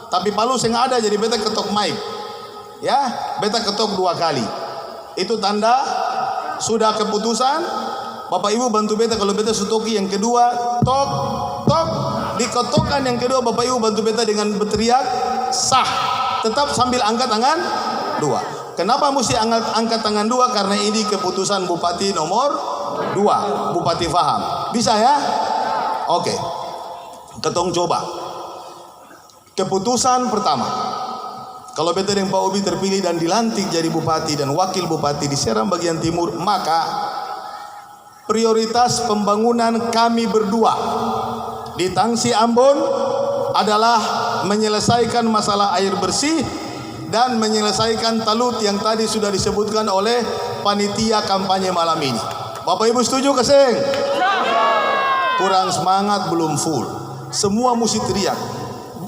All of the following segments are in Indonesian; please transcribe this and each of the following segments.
Tapi palu seng ada, jadi beta ketok mic. Ya, beta ketok 2 kali. Itu tanda sudah keputusan. Bapak Ibu bantu beta kalau beta sutoki yang kedua, tok tok, diketokan yang kedua Bapak Ibu bantu beta dengan berteriak sah. Tetap sambil angkat tangan 2. Kenapa mesti angkat tangan 2? Karena ini keputusan Bupati nomor 2. Bupati faham? Bisa ya? Oke. Ketong coba. Keputusan pertama. Kalau beta dengan Pak Obi terpilih dan dilantik jadi bupati dan wakil bupati di Seram bagian timur, maka prioritas pembangunan kami berdua di Tangsi Ambon adalah menyelesaikan masalah air bersih dan menyelesaikan talut yang tadi sudah disebutkan oleh panitia kampanye malam ini. Bapak Ibu setuju keseng? Kurang semangat, belum full. Semua mesti teriak.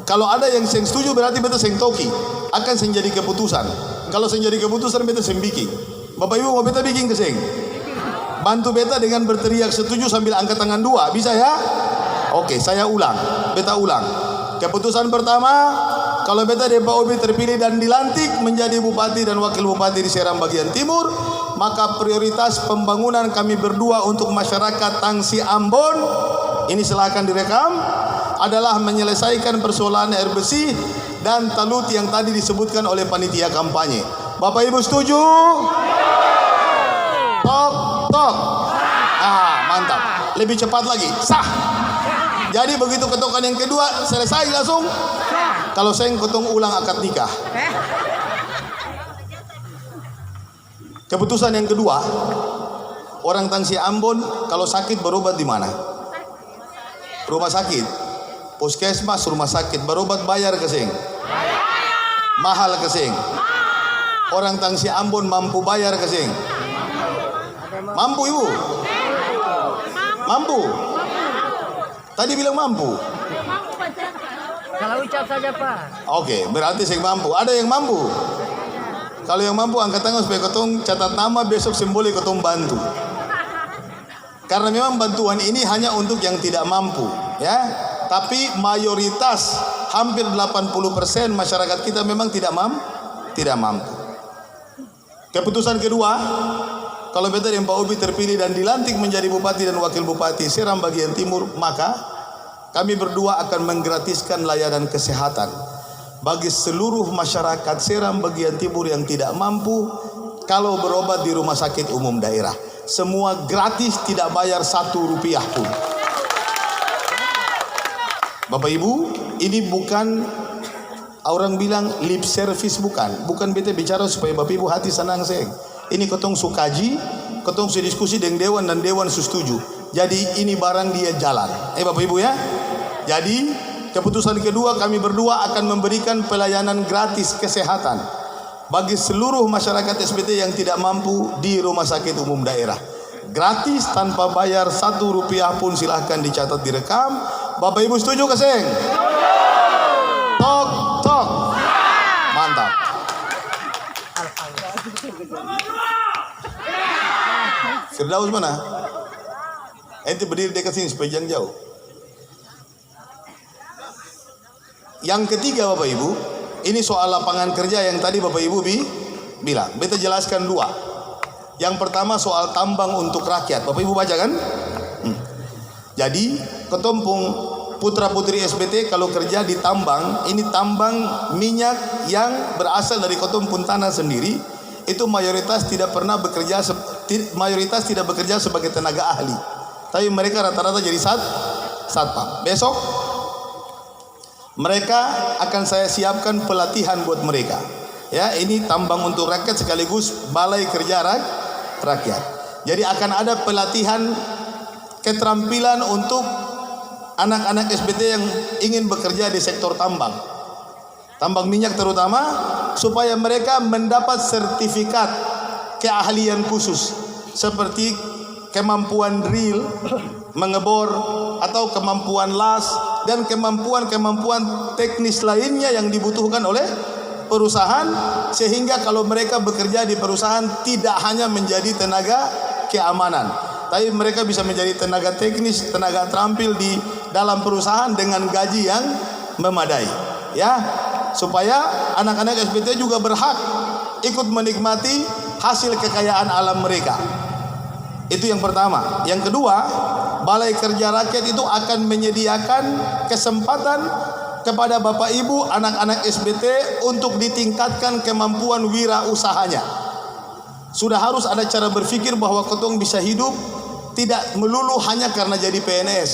Kalau ada yang seng setuju berarti beta seng toki, akan seng jadi keputusan. Kalau seng jadi keputusan beta seng bikin. Bapak Ibu mau beta bikin keseng? Bantu beta dengan berteriak setuju sambil angkat tangan 2, bisa ya? Oke, saya ulang. Beta ulang. Keputusan pertama, kalau beta dan Pak Obi terpilih dan dilantik menjadi bupati dan wakil bupati di Seram bagian timur, maka prioritas pembangunan kami berdua untuk masyarakat Tangsi Ambon, ini silakan direkam, adalah menyelesaikan persoalan air bersih dan talut yang tadi disebutkan oleh panitia kampanye. Bapak Ibu setuju? Tok tok. Mantap. Lebih cepat lagi. Sah. Jadi begitu ketokan yang kedua selesai langsung. Kalau saya ketong ulang akad nikah. Keputusan yang kedua, orang Tangsi Ambon kalau sakit berobat di mana? Rumah sakit, puskesmas, rumah sakit. Berobat bayar keseng? Mahal keseng? Orang Tangsi Ambon mampu bayar keseng? Mampu Ibu? Mampu? Tadi bilang mampu? Kalau ucap saja Pak. Oke, berarti seng mampu. Ada yang mampu? Kalau yang mampu angkat tangan supaya ketong catat nama, besok simboli ketong bantu. Karena memang bantuan ini hanya untuk yang tidak mampu, ya. Tapi mayoritas hampir 80% masyarakat kita memang tidak mampu. Keputusan kedua, kalau beta dan Pak Obi terpilih dan dilantik menjadi bupati dan wakil bupati Seram bagian timur, maka kami berdua akan menggratiskan layanan kesehatan bagi seluruh masyarakat Seram bagian timur yang tidak mampu kalau berobat di rumah sakit umum daerah. Semua gratis, tidak bayar 1 rupiah pun. Bapak Ibu, ini bukan orang bilang lip service, bukan beta bicara supaya Bapak Ibu hati senang seng. Ini ketong sukaji, ketong sediskusi dengan dewan dan dewan setuju. Jadi ini barang dia jalan. Bapak Ibu ya. Jadi keputusan kedua, kami berdua akan memberikan pelayanan gratis kesehatan bagi seluruh masyarakat SBT yang tidak mampu di rumah sakit umum daerah. Gratis tanpa bayar 1 rupiah pun, silahkan dicatat direkam. Bapak Ibu setuju keseng? Tok tok. Mantap. Firdaus mana? Ente berdiri dekat sini supaya jangan jauh. Yang ketiga Bapak Ibu, ini soal lapangan kerja yang tadi Bapak Ibu bilang. Beta jelaskan 2. Yang pertama soal tambang untuk rakyat. Bapak Ibu baca kan? Jadi ketumpung putra putri SBT kalau kerja di tambang, ini tambang minyak yang berasal dari ketumpung tanah sendiri, itu mayoritas tidak bekerja sebagai tenaga ahli. Tapi mereka rata-rata jadi satpam. Besok mereka akan saya siapkan pelatihan buat mereka. Ya, ini tambang untuk rakyat sekaligus balai kerja rakyat. Jadi akan ada pelatihan keterampilan untuk anak-anak SBT yang ingin bekerja di sektor tambang minyak terutama, supaya mereka mendapat sertifikat keahlian khusus seperti kemampuan drill, mengebor, atau kemampuan las dan kemampuan teknis lainnya yang dibutuhkan oleh perusahaan, sehingga kalau mereka bekerja di perusahaan tidak hanya menjadi tenaga keamanan, tapi mereka bisa menjadi tenaga teknis, tenaga terampil di dalam perusahaan dengan gaji yang memadai. Ya, supaya anak-anak SBT juga berhak ikut menikmati hasil kekayaan alam mereka. Itu yang pertama. Yang kedua, Balai Kerja Rakyat itu akan menyediakan kesempatan kepada Bapak Ibu anak-anak SBT untuk ditingkatkan kemampuan wirausahanya. Sudah harus ada cara berpikir bahwa ketong bisa hidup tidak melulu hanya karena jadi PNS,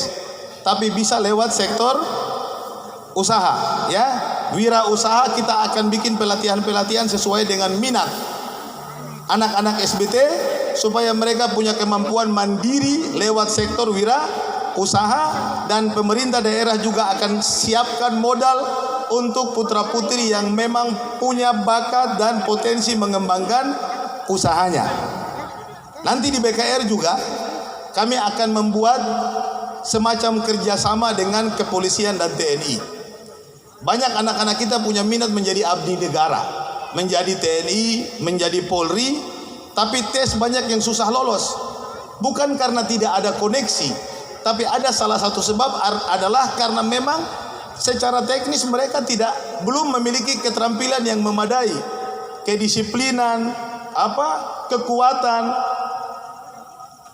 tapi bisa lewat sektor usaha, ya. Wirausaha kita akan bikin pelatihan-pelatihan sesuai dengan minat anak-anak SBT supaya mereka punya kemampuan mandiri lewat sektor wirausaha, dan pemerintah daerah juga akan siapkan modal untuk putra-putri yang memang punya bakat dan potensi mengembangkan usahanya. Nanti di BKR juga kami akan membuat semacam kerjasama dengan kepolisian dan TNI. Banyak anak-anak kita punya minat menjadi abdi negara, menjadi TNI, menjadi Polri, tapi tes banyak yang susah lolos. Bukan karena tidak ada koneksi, tapi ada salah satu sebab adalah karena memang secara teknis mereka belum memiliki keterampilan yang memadai, kedisiplinan, kekuatan.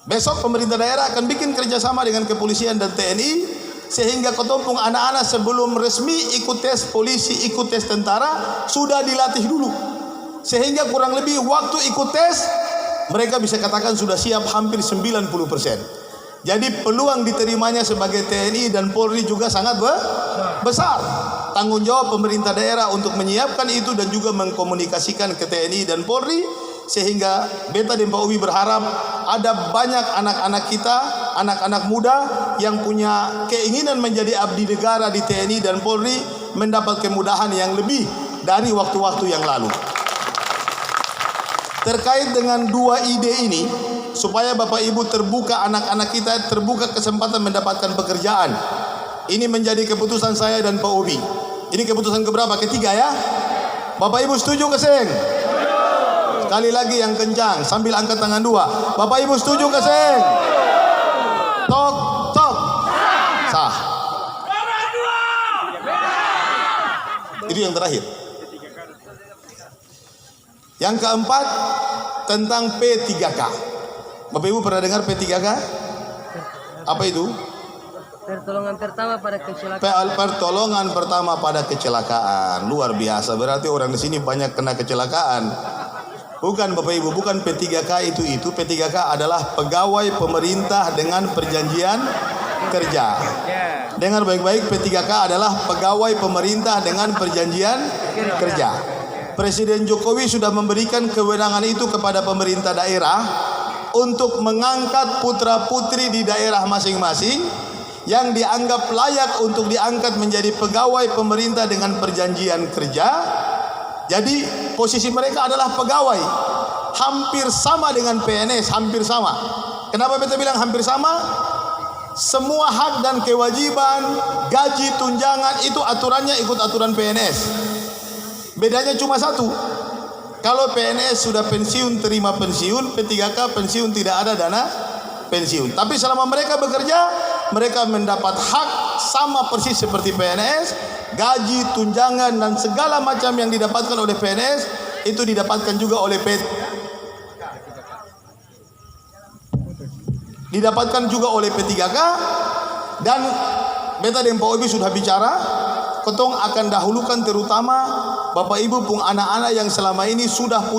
Besok pemerintah daerah akan bikin kerjasama dengan kepolisian dan TNI, sehingga ketumpung anak-anak sebelum resmi ikut tes polisi, ikut tes tentara, sudah dilatih dulu, sehingga kurang lebih waktu ikut tes mereka bisa katakan sudah siap hampir 90%. Jadi peluang diterimanya sebagai TNI dan Polri juga sangat besar. Tanggung jawab pemerintah daerah untuk menyiapkan itu dan juga mengkomunikasikan ke TNI dan Polri, sehingga Beta dan Pak Ubi berharap ada banyak anak-anak kita, anak-anak muda yang punya keinginan menjadi abdi negara di TNI dan Polri mendapat kemudahan yang lebih dari waktu-waktu yang lalu. Terkait dengan dua ide ini, supaya Bapak Ibu terbuka, anak-anak kita terbuka kesempatan mendapatkan pekerjaan, ini menjadi keputusan saya dan Pak Ubi. Ini keputusan keberapa? Ketiga, ya. Bapak Ibu setuju keseng? Sekali lagi yang kencang sambil angkat tangan dua. Bapak Ibu setuju keseng? Tok tok. Sah. Itu yang terakhir. Yang keempat tentang P3K. Bapak Ibu pernah dengar P3K? Apa itu? Pertolongan pertama pada kecelakaan. Pertolongan pertama pada kecelakaan. Luar biasa. Berarti orang di sini banyak kena kecelakaan. Bukan Bapak Ibu, bukan P3K itu. P3K adalah pegawai pemerintah dengan perjanjian kerja. Dengar baik-baik, P3K adalah pegawai pemerintah dengan perjanjian kerja. Presiden Jokowi sudah memberikan kewenangan itu kepada pemerintah daerah untuk mengangkat putra-putri di daerah masing-masing yang dianggap layak untuk diangkat menjadi pegawai pemerintah dengan perjanjian kerja. Jadi posisi mereka adalah pegawai, hampir sama dengan PNS, hampir sama. Kenapa beta bilang hampir sama? Semua hak dan kewajiban, gaji, tunjangan itu aturannya ikut aturan PNS. Bedanya cuma satu. Kalau PNS sudah pensiun terima pensiun, P3K pensiun tidak ada dana pensiun. Tapi selama mereka bekerja, mereka mendapat hak sama persis seperti PNS. Gaji, tunjangan dan segala macam yang didapatkan oleh PNS itu didapatkan juga oleh P3K. Dan Beta dan Pak Obi sudah bicara, ketong akan dahulukan terutama Bapak Ibu pun anak-anak yang selama ini sudah punya